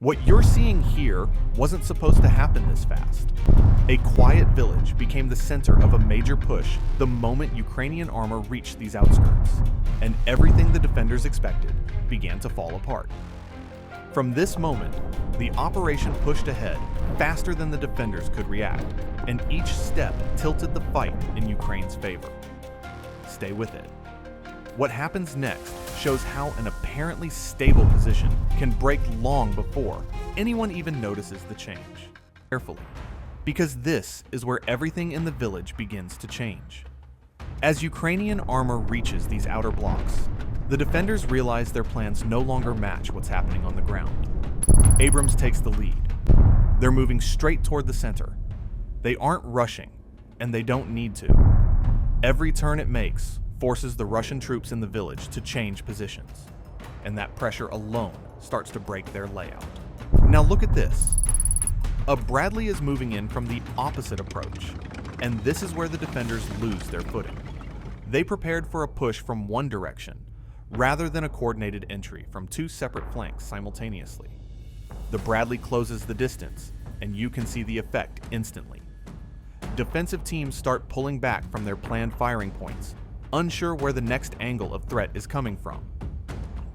What you're seeing here wasn't supposed to happen this fast. A quiet village became the center of a major push the moment Ukrainian armor reached these outskirts, and everything the defenders expected began to fall apart. From this moment, the operation pushed ahead faster than the defenders could react, and each step tilted the fight in Ukraine's favor. Stay with it. What happens next shows how an apparently stable position can break long before anyone even notices the change. Carefully, because this is where everything in the village begins to change. As Ukrainian armor reaches these outer blocks, the defenders realize their plans no longer match what's happening on the ground. Abrams takes the lead. They're moving straight toward the center. They aren't rushing, and they don't need to. Every turn it makes forces the Russian troops in the village to change positions, and that pressure alone starts to break their layout. Now look at this. A Bradley is moving in from the opposite approach, and this is where the defenders lose their footing. They prepared for a push from one direction, rather than a coordinated entry from two separate flanks simultaneously. The Bradley closes the distance, and you can see the effect instantly. Defensive teams start pulling back from their planned firing points, unsure where the next angle of threat is coming from.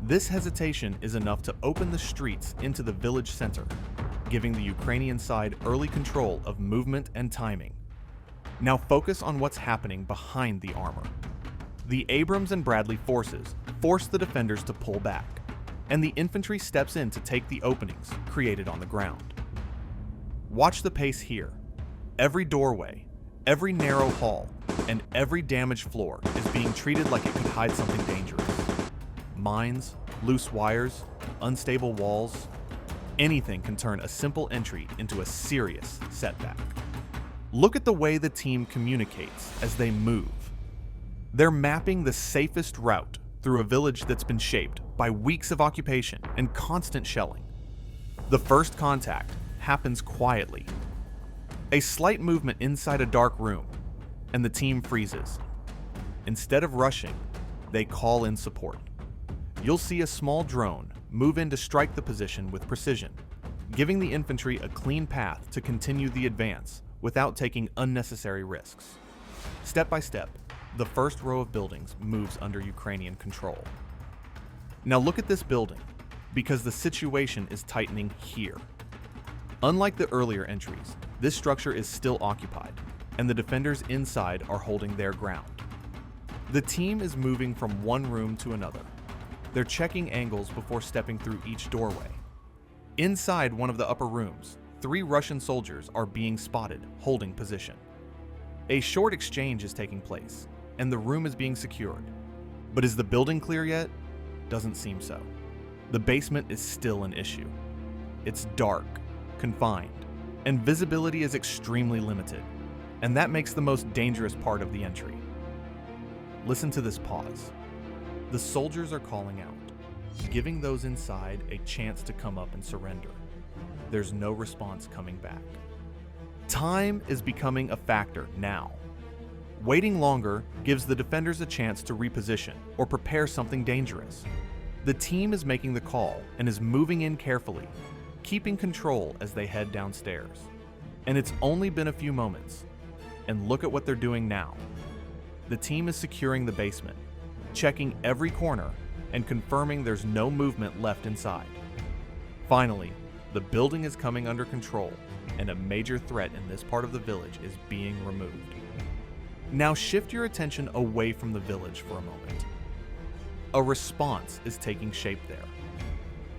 This hesitation is enough to open the streets into the village center, giving the Ukrainian side early control of movement and timing. Now focus on what's happening behind the armor. The Abrams and Bradley forces force the defenders to pull back, and the infantry steps in to take the openings created on the ground. Watch the pace here. Every doorway, every narrow hall, and every damaged floor is being treated like it could hide something dangerous. Mines, loose wires, unstable walls, anything can turn a simple entry into a serious setback. Look at the way the team communicates as they move. They're mapping the safest route through a village that's been shaped by weeks of occupation and constant shelling. The first contact happens quietly. A slight movement inside a dark room, and the team freezes. Instead of rushing, they call in support. You'll see a small drone move in to strike the position with precision, giving the infantry a clean path to continue the advance without taking unnecessary risks. Step by step, the first row of buildings moves under Ukrainian control. Now look at this building, because the situation is tightening here. Unlike the earlier entries, this structure is still occupied, and the defenders inside are holding their ground. The team is moving from one room to another. They're checking angles before stepping through each doorway. Inside one of the upper rooms, 3 Russian soldiers are being spotted, holding position. A short exchange is taking place, and the room is being secured. But is the building clear yet? Doesn't seem so. The basement is still an issue. It's dark, confined, and visibility is extremely limited, and that makes the most dangerous part of the entry. Listen to this pause. The soldiers are calling out, giving those inside a chance to come up and surrender. There's no response coming back. Time is becoming a factor now. Waiting longer gives the defenders a chance to reposition or prepare something dangerous. The team is making the call and is moving in carefully, keeping control as they head downstairs. And it's only been a few moments. And look at what they're doing now. The team is securing the basement, checking every corner, and confirming there's no movement left inside. Finally, the building is coming under control, and a major threat in this part of the village is being removed. Now shift your attention away from the village for a moment. A response is taking shape there.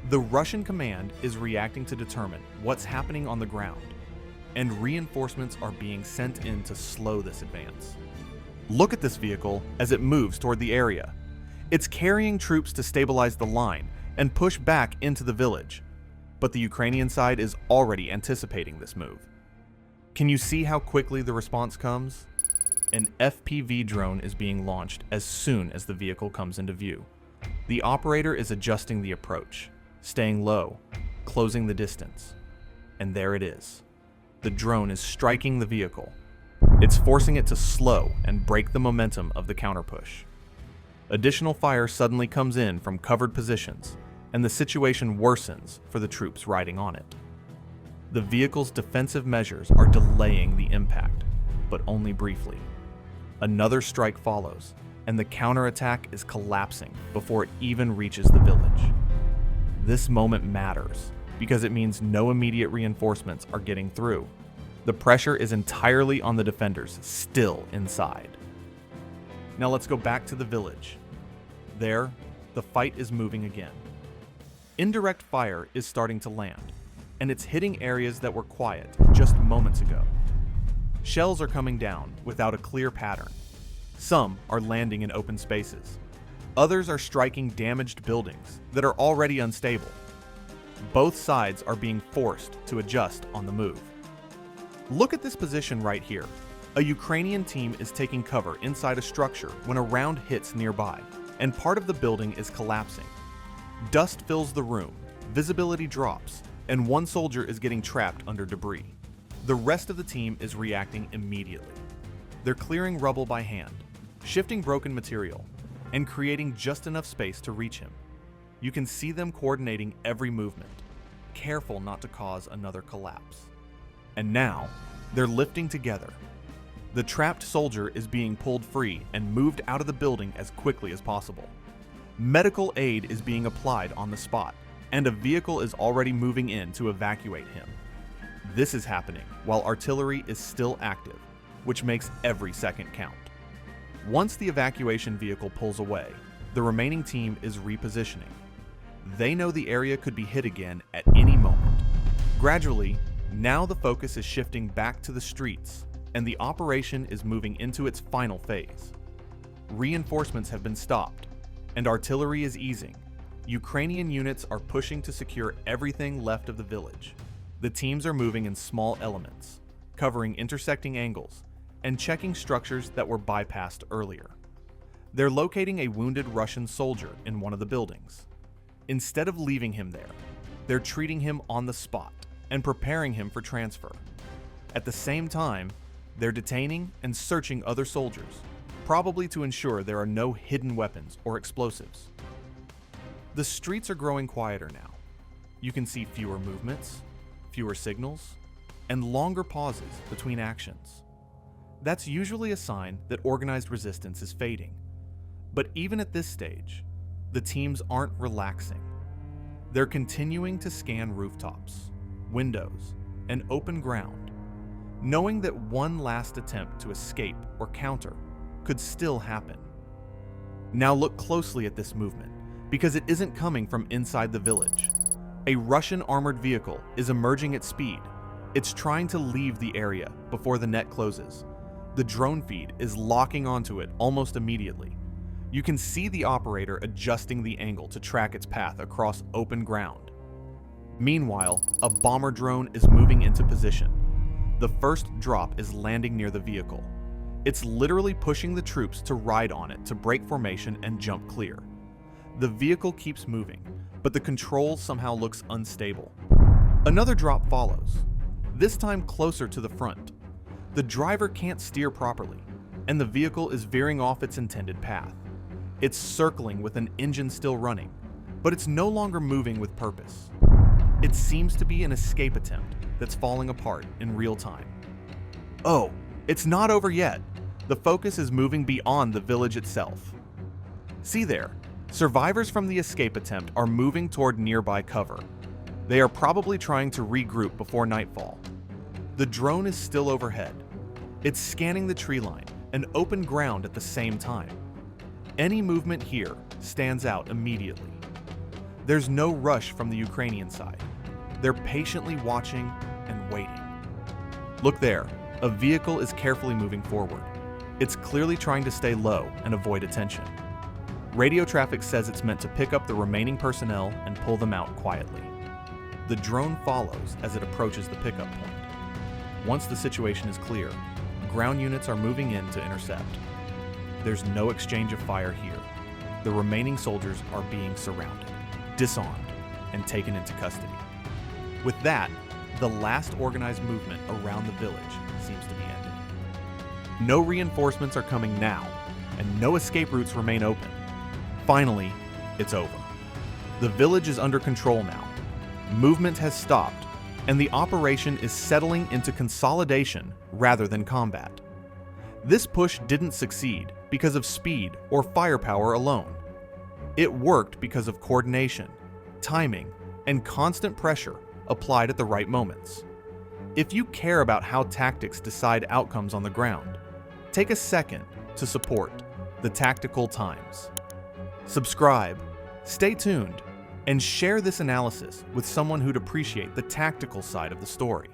The Russian command is reacting to determine what's happening on the ground, and reinforcements are being sent in to slow this advance. Look at this vehicle as it moves toward the area. It's carrying troops to stabilize the line and push back into the village, but the Ukrainian side is already anticipating this move. Can you see how quickly the response comes? An FPV drone is being launched as soon as the vehicle comes into view. The operator is adjusting the approach, staying low, closing the distance. And there it is. The drone is striking the vehicle. It's forcing it to slow and break the momentum of the counterpush. Additional fire suddenly comes in from covered positions, and the situation worsens for the troops riding on it. The vehicle's defensive measures are delaying the impact, but only briefly. Another strike follows, and the counterattack is collapsing before it even reaches the village. This moment matters because it means no immediate reinforcements are getting through. The pressure is entirely on the defenders still inside. Now let's go back to the village. There, the fight is moving again. Indirect fire is starting to land, and it's hitting areas that were quiet just moments ago. Shells are coming down without a clear pattern. Some are landing in open spaces. Others are striking damaged buildings that are already unstable. Both sides are being forced to adjust on the move. Look at this position right here. A Ukrainian team is taking cover inside a structure when a round hits nearby, and part of the building is collapsing. Dust fills the room, visibility drops, and one soldier is getting trapped under debris. The rest of the team is reacting immediately. They're clearing rubble by hand, shifting broken material, and creating just enough space to reach him. You can see them coordinating every movement, careful not to cause another collapse. And now, they're lifting together. The trapped soldier is being pulled free and moved out of the building as quickly as possible. Medical aid is being applied on the spot, and a vehicle is already moving in to evacuate him. This is happening while artillery is still active, which makes every second count. Once the evacuation vehicle pulls away, the remaining team is repositioning. They know the area could be hit again at any moment. Gradually, now the focus is shifting back to the streets, and the operation is moving into its final phase. Reinforcements have been stopped, and artillery is easing. Ukrainian units are pushing to secure everything left of the village. The teams are moving in small elements, covering intersecting angles, and checking structures that were bypassed earlier. They're locating a wounded Russian soldier in one of the buildings. Instead of leaving him there, they're treating him on the spot and preparing him for transfer. At the same time, they're detaining and searching other soldiers, probably to ensure there are no hidden weapons or explosives. The streets are growing quieter now. You can see fewer movements, fewer signals, and longer pauses between actions. That's usually a sign that organized resistance is fading. But even at this stage, the teams aren't relaxing. They're continuing to scan rooftops, windows, and open ground, knowing that one last attempt to escape or counter could still happen. Now look closely at this movement, because it isn't coming from inside the village. A Russian armored vehicle is emerging at speed. It's trying to leave the area before the net closes. The drone feed is locking onto it almost immediately. You can see the operator adjusting the angle to track its path across open ground. Meanwhile, a bomber drone is moving into position. The first drop is landing near the vehicle. It's literally pushing the troops to ride on it to break formation and jump clear. The vehicle keeps moving, but the control somehow looks unstable. Another drop follows, this time closer to the front. The driver can't steer properly, and the vehicle is veering off its intended path. It's circling with an engine still running, but it's no longer moving with purpose. It seems to be an escape attempt that's falling apart in real time. Oh, it's not over yet. The focus is moving beyond the village itself. See there, survivors from the escape attempt are moving toward nearby cover. They are probably trying to regroup before nightfall. The drone is still overhead. It's scanning the tree line and open ground at the same time. Any movement here stands out immediately. There's no rush from the Ukrainian side. They're patiently watching and waiting. Look there, a vehicle is carefully moving forward. It's clearly trying to stay low and avoid attention. Radio traffic says it's meant to pick up the remaining personnel and pull them out quietly. The drone follows as it approaches the pickup point. Once the situation is clear, ground units are moving in to intercept. There's no exchange of fire here. The remaining soldiers are being surrounded, disarmed, and taken into custody. With that, the last organized movement around the village seems to be ended. No reinforcements are coming now, and no escape routes remain open. Finally, it's over. The village is under control now. Movement has stopped, and the operation is settling into consolidation rather than combat. This push didn't succeed because of speed or firepower alone. It worked because of coordination, timing, and constant pressure applied at the right moments. If you care about how tactics decide outcomes on the ground, take a second to support the Tactical Times. Subscribe, stay tuned, and share this analysis with someone who'd appreciate the tactical side of the story.